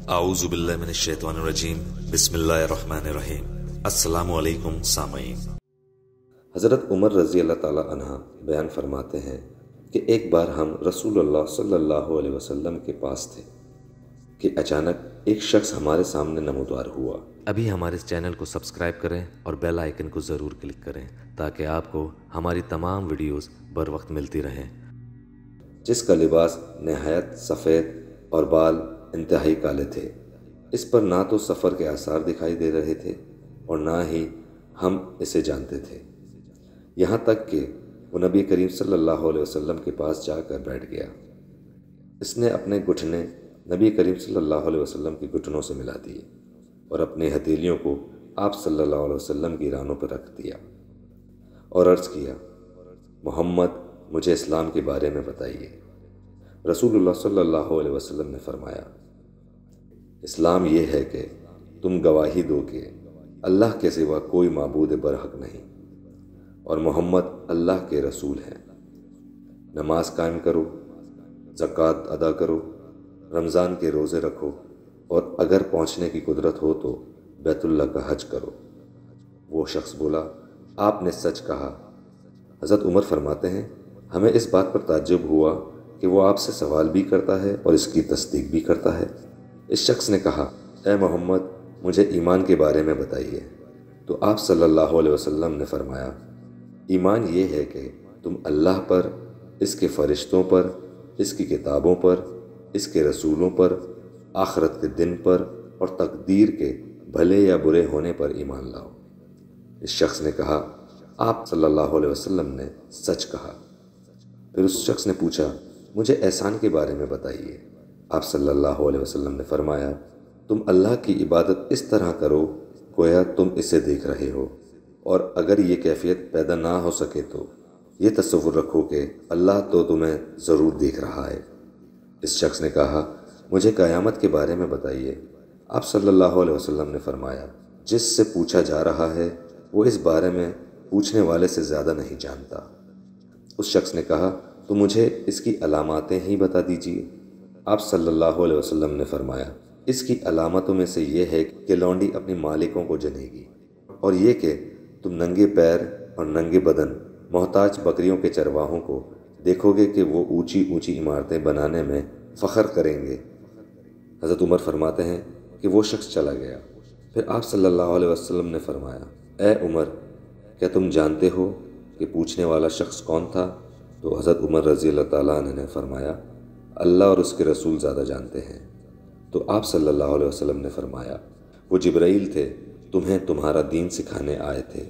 आऊज़ु बिल्लाहि मिनश्शैतानिर्रजीम बिस्मिल्लाहिर्रहमानिर्रहीम। अस्सलामु अलैकुम सामईन। हज़रत उमर रज़ी अल्लाह ताला अन्हा बयान फरमाते हैं कि एक बार हम रसूलुल्लाह सल्लल्लाहु अलैहि वसल्लम के पास थे कि अचानक एक शख्स हमारे सामने नमूदार हुआ। अभी हमारे इस चैनल को सब्सक्राइब करें और बेल आइकन को ज़रूर क्लिक करें ताकि आपको हमारी तमाम वीडियोस बर वक्त मिलती रहें। जिसका लिबास नहायत सफ़ेद और बाल इंतहाई काले थे। इस पर ना तो सफ़र के आसार दिखाई दे रहे थे और ना ही हम इसे जानते थे। यहाँ तक कि वो नबी करीम सल्लल्लाहु अलैहि वसल्लम के पास जाकर बैठ गया। इसने अपने घुटने नबी करीम सल्लल्लाहु अलैहि वसल्लम के घुटनों से मिला दिए और अपनी हथेलियों को आप सल्लल्लाहु अलैहि वसल्लम की रानों पर रख दिया और अर्ज़ किया, मोहम्मद मुझे इस्लाम के बारे में बताइए। रसूलुल्लाह सल्लल्लाहु अलैहि वसल्लम ने फरमाया, इस्लाम ये है कि तुम गवाही दो कि अल्लाह के सिवा कोई माबूद बरहक नहीं और मोहम्मद अल्लाह के रसूल हैं। नमाज कायम करो, ज़कात अदा करो, रमज़ान के रोज़े रखो और अगर पहुँचने की कुदरत हो तो बैतुल्लाह का हज करो। वो शख्स बोला, आपने सच कहा। हज़रत उमर फरमाते हैं, हमें इस बात पर ताज्जुब हुआ कि वो आपसे सवाल भी करता है और इसकी तस्दीक भी करता है। इस शख्स ने कहा, ए मोहम्मद मुझे ईमान के बारे में बताइए। तो आप सल्लल्लाहु अलैहि वसल्लम ने फरमाया, ईमान ये है कि तुम अल्लाह पर, इसके फ़रिश्तों पर, इसकी किताबों पर, इसके रसूलों पर, आखिरत के दिन पर और तकदीर के भले या बुरे होने पर ईमान लाओ। इस शख्स ने कहा, आप सल्लल्लाहु अलैहि वसल्लम ने सच कहा। फिर उस शख्स ने पूछा, मुझे एहसान के बारे में बताइए। आप सल्लल्लाहु अलैहि वसल्लम ने फरमाया, तुम अल्लाह की इबादत इस तरह करो गोया तुम इसे देख रहे हो, और अगर ये कैफियत पैदा ना हो सके तो ये तसव्वुर रखो कि अल्लाह तो तुम्हें ज़रूर देख रहा है। इस शख्स ने कहा, मुझे क़यामत के बारे में बताइए। आप सल्लल्लाहु अलैहि वसल्लम ने फरमाया, जिससे पूछा जा रहा है वो इस बारे में पूछने वाले से ज़्यादा नहीं जानता। उस शख्स ने कहा, तो मुझे इसकी अलामातें ही बता दीजिए। आप सल्लल्लाहु अलैहि वसल्लम ने फरमाया, इसकी अलामतों में से ये है कि लौंडी अपनी मालिकों को जनेगी, और ये कि तुम नंगे पैर और नंगे बदन मोहताज बकरियों के चरवाहों को देखोगे कि वो ऊंची ऊंची इमारतें बनाने में फ़ख्र करेंगे। हज़रत उमर फरमाते हैं कि वो शख्स चला गया। फिर आप सल्लल्लाहु अलैहि वसल्लम ने फरमाया, ए उमर क्या तुम जानते हो कि पूछने वाला शख्स कौन था? तो हज़रत उमर रज़ी अल्लाह ताला अन्हु ने फरमाया, अल्लाह और उसके रसूल ज़्यादा जानते हैं। तो आप सल्लल्लाहु अलैहि वसल्लम ने फरमाया, वो जिब्राईल थे, तुम्हें तुम्हारा दीन सिखाने आए थे।